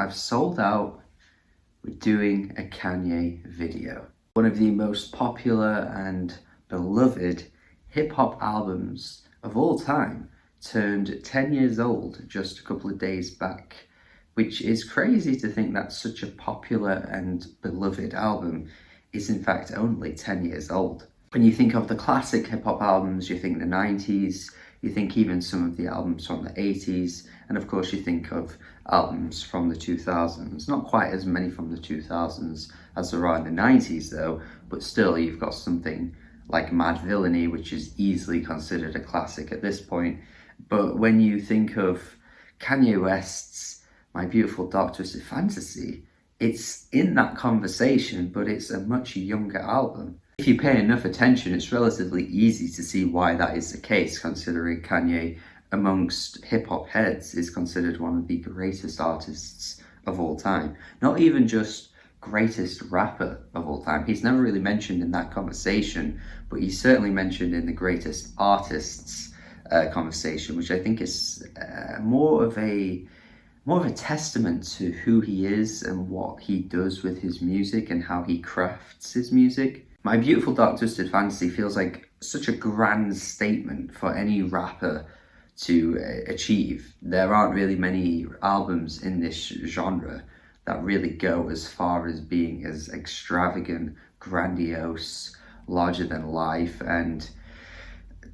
I've sold out. We're doing a Kanye video. One of the most popular and beloved hip-hop albums of all time turned 10 years old just a couple of days back, which is crazy to think that such a popular and beloved album is in fact only 10 years old. When you think of the classic hip-hop albums, you think the 90s, you think even some of the albums from the 80s, and of course you think of albums from the 2000s. Not quite as many from the 2000s as there are in the 90s though, but still you've got something like Mad Villainy, which is easily considered a classic at this point. But when you think of Kanye West's My Beautiful Dark Twisted Fantasy, it's in that conversation, but it's a much younger album. If you pay enough attention, it's relatively easy to see why that is the case, considering Kanye, amongst hip-hop heads, is considered one of the greatest artists of all time. Not even just greatest rapper of all time. He's never really mentioned in that conversation, but he's certainly mentioned in the greatest artists conversation, which I think is more of a testament to who he is and what he does with his music and how he crafts his music. My Beautiful Dark Twisted Fantasy feels like such a grand statement for any rapper to achieve. There aren't really many albums in this genre that really go as far as being as extravagant, grandiose, larger than life, and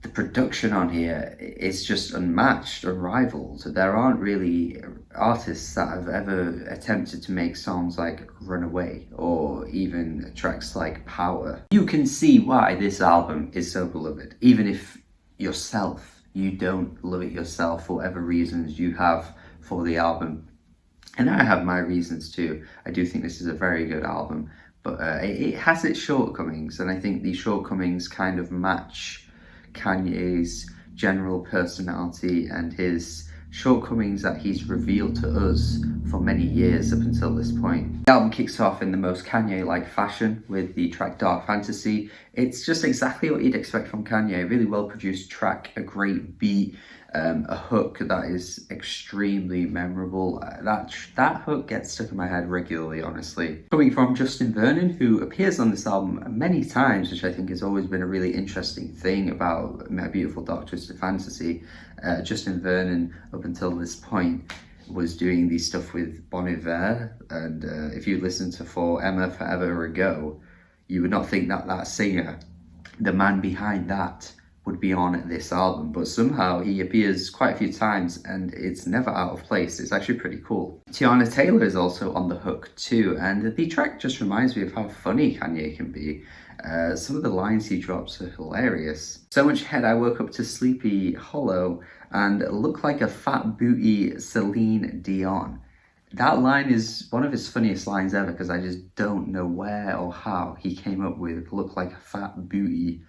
the production on here is just unmatched, unrivaled. There aren't really artists that have ever attempted to make songs like Runaway or even tracks like Power. You can see why this album is so beloved, even if yourself, you don't love it yourself for whatever reasons you have for the album. And I have my reasons too. I do think this is a very good album, but it has its shortcomings, and I think these shortcomings kind of match Kanye's general personality and his shortcomings that he's revealed to us for many years up until this point. The album kicks off in the most Kanye-like fashion with the track Dark Fantasy. It's just exactly what you'd expect from Kanye. A really well-produced track, a great beat, a hook that is extremely memorable. That hook gets stuck in my head regularly, honestly. Coming from Justin Vernon, who appears on this album many times, which I think has always been a really interesting thing about My Beautiful Dark Twisted Fantasy. Justin Vernon, up until this point, was doing these stuff with Bon Iver, and if you listen to For Emma Forever Ago, you would not think that that singer, the man behind that, would be on this album, but somehow he appears quite a few times and it's never out of place. It's actually pretty cool. Tiana Taylor is also on the hook too, and the track just reminds me of how funny Kanye can be. Some of the lines he drops are hilarious. So much head I woke up to Sleepy Hollow and look like a fat booty Celine Dion. That line is one of his funniest lines ever, because I just don't know where or how he came up with look like a fat booty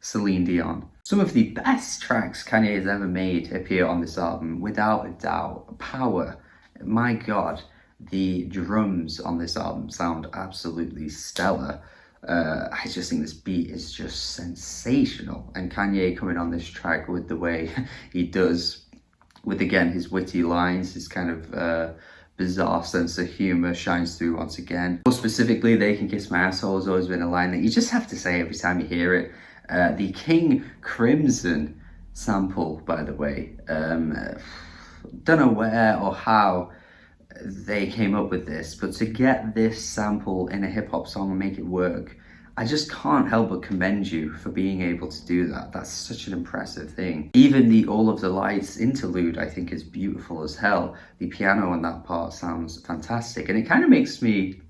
Celine Dion. Some of the best tracks Kanye has ever made appear on this album, without a doubt. Power. My God, the drums on this album sound absolutely stellar. I just think this beat is just sensational, and Kanye coming on this track with the way he does, with again his witty lines, his kind of bizarre sense of humor shines through once again. More specifically, They Can Kiss My Asshole has always been a line that you just have to say every time you hear it. The King Crimson sample, by the way, don't know where or how they came up with this, but to get this sample in a hip-hop song and make it work, I just can't help but commend you for being able to do that. That's such an impressive thing. Even the All of the Lights interlude, I think, is beautiful as hell. The piano on that part sounds fantastic, and it kind of makes me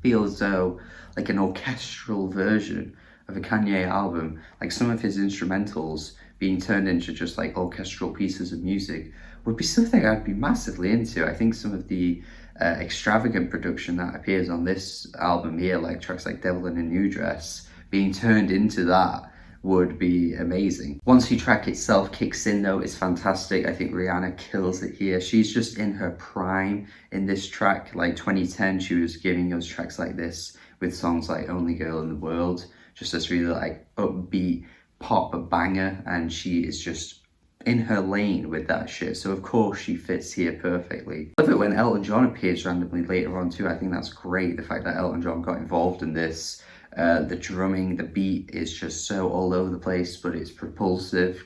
feel as though like an orchestral version of a Kanye album, like some of his instrumentals being turned into just like orchestral pieces of music, would be something I'd be massively into. I think some of the extravagant production that appears on this album here, like tracks like Devil in a New Dress, being turned into that would be amazing. Once the track itself kicks in though, it's fantastic. I think Rihanna kills it here. She's just in her prime in this track. Like 2010, she was giving us tracks like this with songs like Only Girl in the World, just this really like upbeat pop banger, and she is just in her lane with that shit, so of course she fits here perfectly. I love it when Elton John appears randomly later on too. I think that's great, the fact that Elton John got involved in this. The drumming, the beat is just so all over the place, but it's propulsive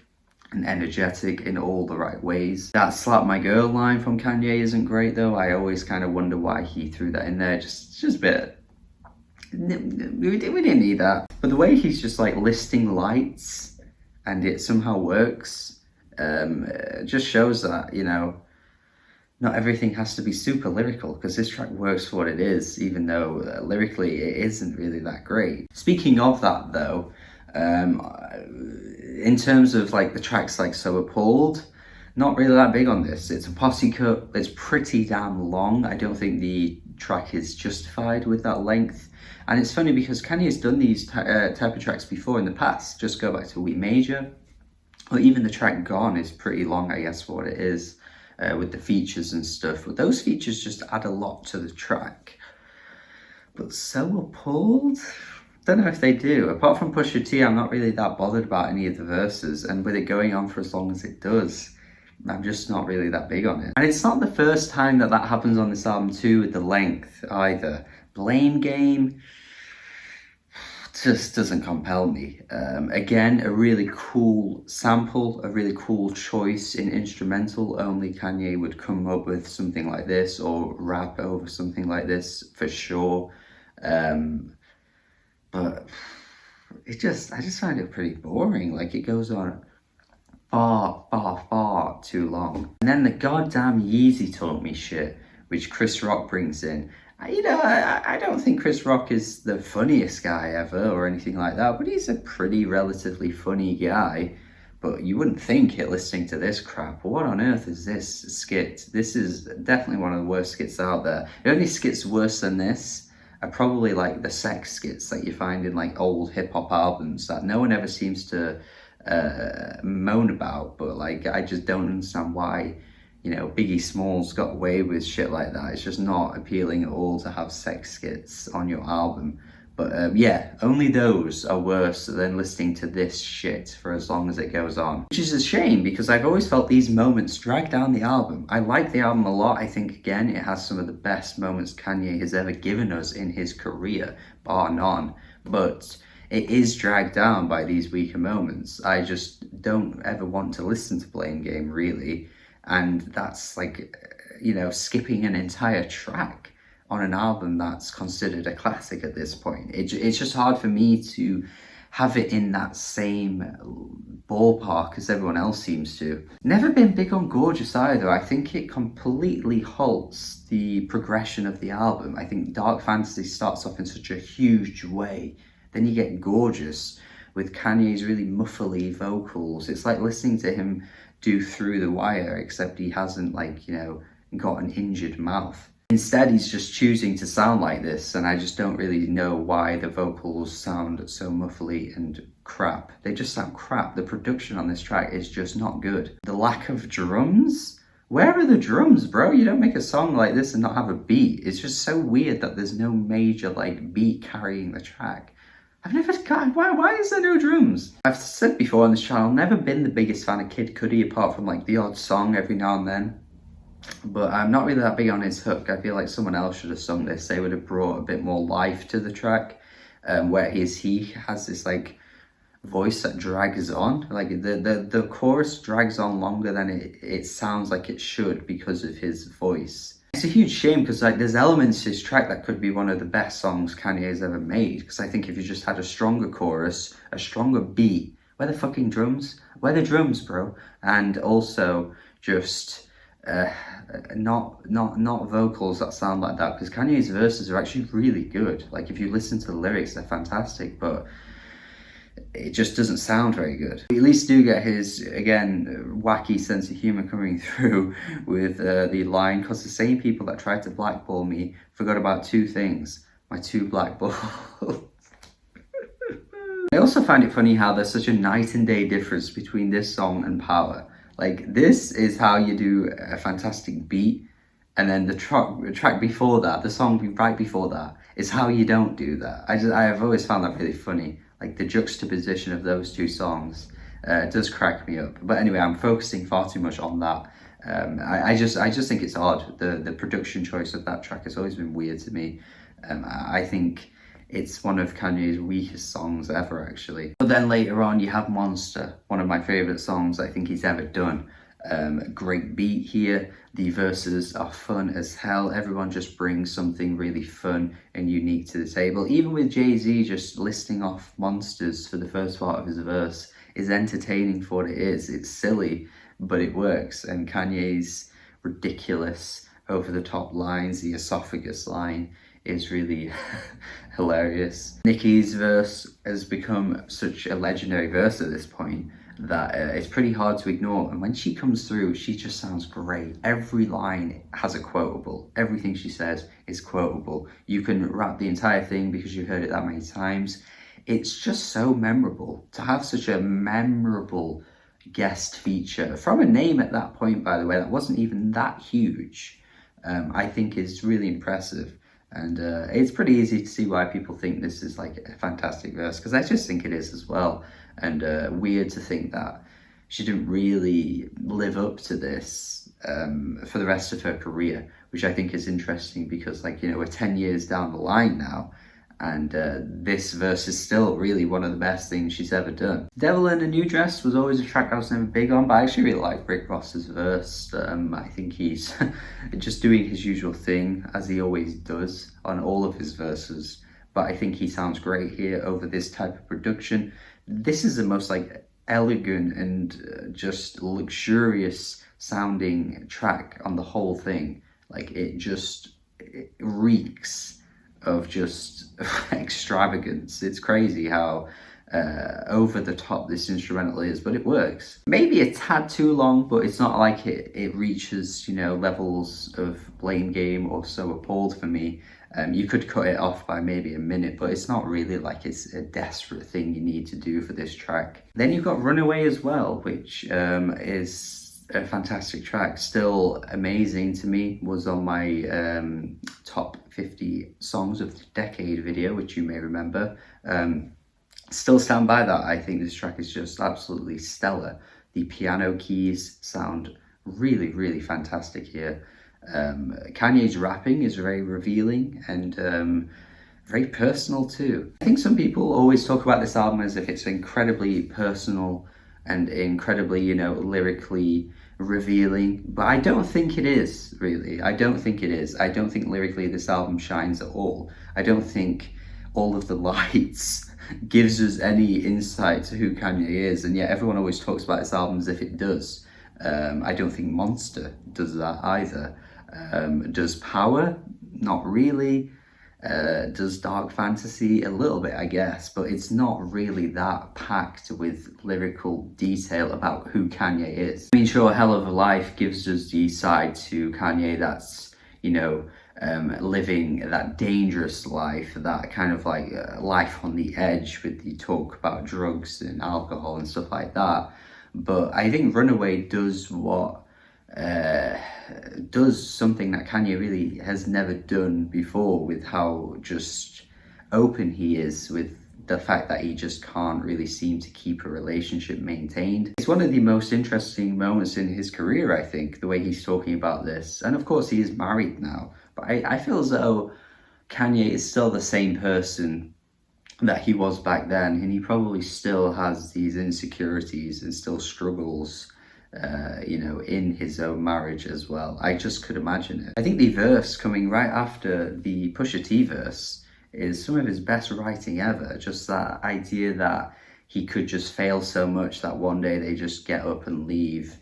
and energetic in all the right ways. That "slap my girl" line from Kanye isn't great though. I always kind of wonder why he threw that in there, just a bit. We didn't need that. But the way he's just like listing lights and it somehow works, just shows that, you know, not everything has to be super lyrical, because this track works for what it is, even though lyrically it isn't really that great. Speaking of that though, in terms of like the tracks like So Appalled, not really that big on this. It's a posse cut, it's pretty damn long. I don't think the track is justified with that length. And it's funny because Kanye's done these type of tracks before in the past. Just go back to We Major, or even the track Gone is pretty long, I guess, for what it is, with the features and stuff. But those features just add a lot to the track. But So Appalled? Don't know if they do. Apart from Pusha T, I'm not really that bothered about any of the verses, and with it going on for as long as it does, I'm just not really that big on it. And it's not the first time that that happens on this album too, with the length either. Blame Game just doesn't compel me. Again, a really cool sample, a really cool choice in instrumental. Only Kanye would come up with something like this, or rap over something like this for sure. But I just find it pretty boring. Like, it goes on far too long. And then the goddamn Yeezy Taught Me shit, which Chris Rock brings in. You know, I don't think Chris Rock is the funniest guy ever or anything like that, but he's a pretty relatively funny guy. But you wouldn't think it listening to this crap. What on earth is this skit? This is definitely one of the worst skits out there. The only skits worse than this are probably like the sex skits that you find in like old hip hop albums that no one ever seems to moan about. But like, I just don't understand why, you know, Biggie Smalls got away with shit like that. It's just not appealing at all to have sex skits on your album. But yeah, only those are worse than listening to this shit for as long as it goes on. Which is a shame, because I've always felt these moments drag down the album. I like the album a lot. I think, again, it has some of the best moments Kanye has ever given us in his career, bar none. But it is dragged down by these weaker moments. I just don't ever want to listen to Blame Game, really. And that's like, you know, skipping an entire track on an album that's considered a classic at this point. It's just hard for me to have it in that same ballpark as everyone else seems to. Never been big on Gorgeous either. I think it completely halts the progression of the album. I think Dark Fantasy starts off in such a huge way. Then you get Gorgeous with Kanye's really muffly vocals. It's like listening to him do Through the Wire, except he hasn't, like, you know, got an injured mouth. Instead, he's just choosing to sound like this, and I just don't really know why the vocals sound so muffly and crap. They just sound crap. The production on this track is just not good. The lack of drums? Where are the drums, bro? You don't make a song like this and not have a beat. It's just so weird that there's no major, like, beat carrying the track. I've never got, why is there no drums? I've said before on this channel, I've never been the biggest fan of Kid Cudi, apart from like the odd song every now and then. But I'm not really that big on his hook. I feel like someone else should have sung this. They would have brought a bit more life to the track, whereas he has this like voice that drags on. Like the chorus drags on longer than it sounds like it should because of his voice. It's a huge shame, because like there's elements to his track that could be one of the best songs Kanye's ever made. Because I think if you just had a stronger chorus, a stronger beat, where the fucking drums? Where the drums, bro? And also just not vocals that sound like that, because Kanye's verses are actually really good. Like, if you listen to the lyrics, they're fantastic, but it just doesn't sound very good. We at least do get his, again, wacky sense of humor coming through with the line, because the same people that tried to blackball me forgot about two things: my two black balls. I also find it funny how there's such a night and day difference between this song and Power. Like, this is how you do a fantastic beat, and then the track before that, the song right before that, is how you don't do that. I have always found that really funny, like the juxtaposition of those two songs. It does crack me up. But anyway, I'm focusing far too much on that. I just think it's odd. The production choice of that track has always been weird to me. I think it's one of Kanye's weakest songs ever, actually. But then later on, you have Monster, one of my favourite songs I think he's ever done. Great beat here. The verses are fun as hell. Everyone just brings something really fun and unique to the table. Even with Jay-Z just listing off monsters for the first part of his verse is entertaining for what it is. It's silly, but it works. And Kanye's ridiculous, over-the-top lines, the esophagus line, is really hilarious. Nicki's verse has become such a legendary verse at this point that it's pretty hard to ignore, and when she comes through, she just sounds great. Every line has a quotable. Everything she says is quotable. You can rap the entire thing because you've heard it that many times. It's just so memorable. To have such a memorable guest feature from a name at that point, by the way, that wasn't even that huge, I think is really impressive. And it's pretty easy to see why people think this is like a fantastic verse, because I just think it is as well. And weird to think that she didn't really live up to this for the rest of her career, which I think is interesting because, like, you know, we're 10 years down the line now, and this verse is still really one of the best things she's ever done. Devil in a New Dress was always a track I was never big on, but I actually really like Rick Ross's verse. I think he's just doing his usual thing, as he always does on all of his verses, but I think he sounds great here over this type of production. This is the most like elegant and just luxurious sounding track on the whole thing. Like it reeks of just extravagance. It's crazy how over the top this instrumental is, but it works. Maybe a tad too long, but it's not like it reaches, you know, levels of Blame Game or So Appalled for me. You could cut it off by maybe a minute, but it's not really like it's a desperate thing you need to do for this track. Then you've got Runaway as well, which is a fantastic track. Still amazing to me. Was on my top 50 songs of the decade video, which you may remember. Still stand by that. I think this track is just absolutely stellar. The piano keys sound really, really fantastic here. Kanye's rapping is very revealing and very personal too. I think some people always talk about this album as if it's incredibly personal and incredibly, you know, lyrically revealing, but I don't think it is, really. I don't think it is. I don't think lyrically this album shines at all. I don't think all of the lights gives us any insight to who Kanye is, and yet everyone always talks about this album as if it does. I don't think Monster does that either. Does Power? Not really. Does Dark Fantasy? A little bit, I guess, but it's not really that packed with lyrical detail about who Kanye is. I mean, sure, Hell of a Life gives us the side to Kanye that's, you know, living that dangerous life, that kind of like life on the edge with the talk about drugs and alcohol and stuff like that. But I think Runaway does something that Kanye really has never done before, with how just open he is with the fact that he just can't really seem to keep a relationship maintained. It's one of the most interesting moments in his career, I think, the way he's talking about this. And of course he is married now, but I feel as though Kanye is still the same person that he was back then, and he probably still has these insecurities and still struggles you know, in his own marriage as well. I just could imagine it. I think the verse coming right after the Pusha T verse is some of his best writing ever. Just that idea that he could just fail so much that one day they just get up and leave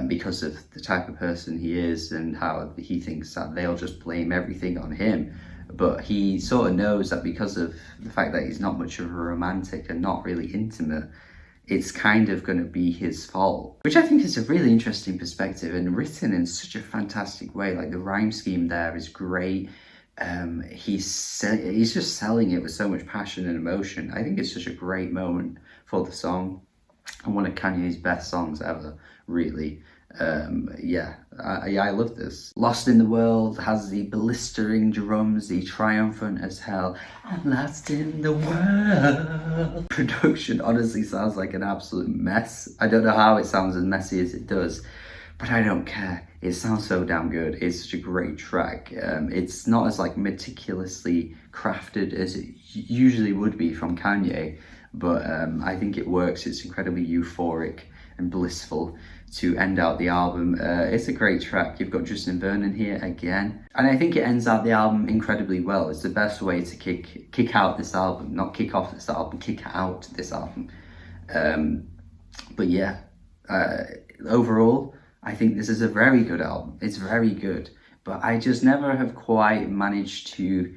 because of the type of person he is, and how he thinks that they'll just blame everything on him. But he sort of knows that because of the fact that he's not much of a romantic and not really intimate, it's kind of going to be his fault, which I think is a really interesting perspective and written in such a fantastic way. Like the rhyme scheme there is great. He's just selling it with so much passion and emotion. I think it's such a great moment for the song, and one of Kanye's best songs ever, really. Yeah, I love this. Lost in the World has the blistering drums, the triumphant as hell. I'm lost in the world. Production honestly sounds like an absolute mess. I don't know how it sounds as messy as it does, but I don't care. It sounds so damn good. It's such a great track. It's not as like meticulously crafted as it usually would be from Kanye, but I think it works. It's incredibly euphoric and blissful to end out the album. It's a great track. You've got Justin Vernon here again, and I think it ends out the album incredibly well. It's the best way to kick out this album, not kick off this album, kick out this album. But yeah, overall, I think this is a very good album. It's very good, but I just never have quite managed to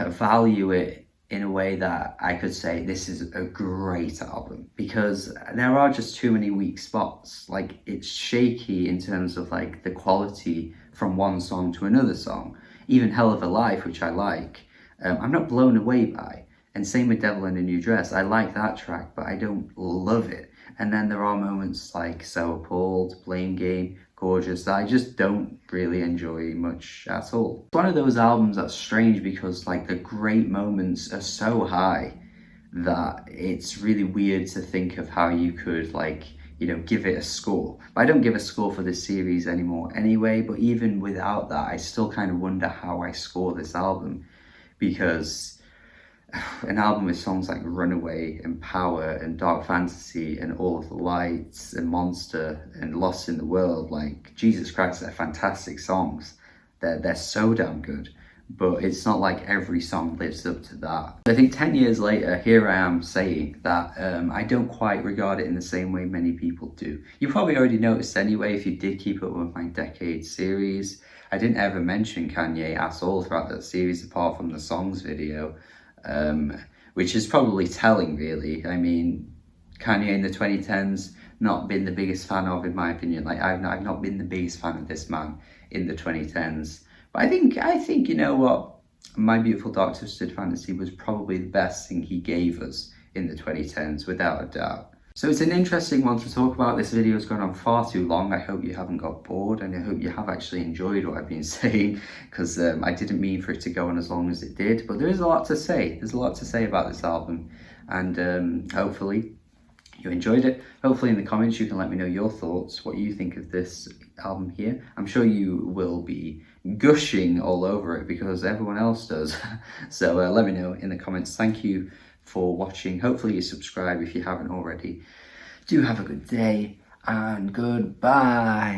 value it in a way that I could say this is a great album, because there are just too many weak spots. Like, it's shaky in terms of like the quality from one song to another song. Even Hell of a Life, which I like, I'm not blown away by. And same with Devil in a New Dress. I like that track, but I don't love it. And then there are moments like So Appalled, Blame Game, Gorgeous, that I just don't really enjoy much at all. It's one of those albums that's strange because like the great moments are so high that it's really weird to think of how you could like, you know, give it a score. But I don't give a score for this series anymore anyway, but even without that, I still kind of wonder how I score this album, because an album with songs like Runaway and Power and Dark Fantasy and All of the Lights and Monster and Lost in the World, like, Jesus Christ, they're fantastic songs. They're so damn good, but it's not like every song lives up to that. I think 10 years later, here I am saying that I don't quite regard it in the same way many people do. You probably already noticed anyway if you did keep up with my Decade series. I didn't ever mention Kanye at all throughout that series apart from the songs video. Which is probably telling, really. I mean, Kanye in the 2010s, not been the biggest fan of, in my opinion. Like, I've not been the biggest fan of this man in the 2010s. But I think, you know what? My Beautiful Dark Twisted Fantasy was probably the best thing he gave us in the 2010s, without a doubt. So it's an interesting one to talk about. This video has gone on far too long. I hope you haven't got bored, and I hope you have actually enjoyed what I've been saying, because I didn't mean for it to go on as long as it did, but there is a lot to say. There's a lot to say about this album, and hopefully you enjoyed it. Hopefully in the comments you can let me know your thoughts, what you think of this album here. I'm sure you will be gushing all over it because everyone else does. So let me know in the comments. Thank you for watching. Hopefully you subscribe if you haven't already. Do have a good day and goodbye.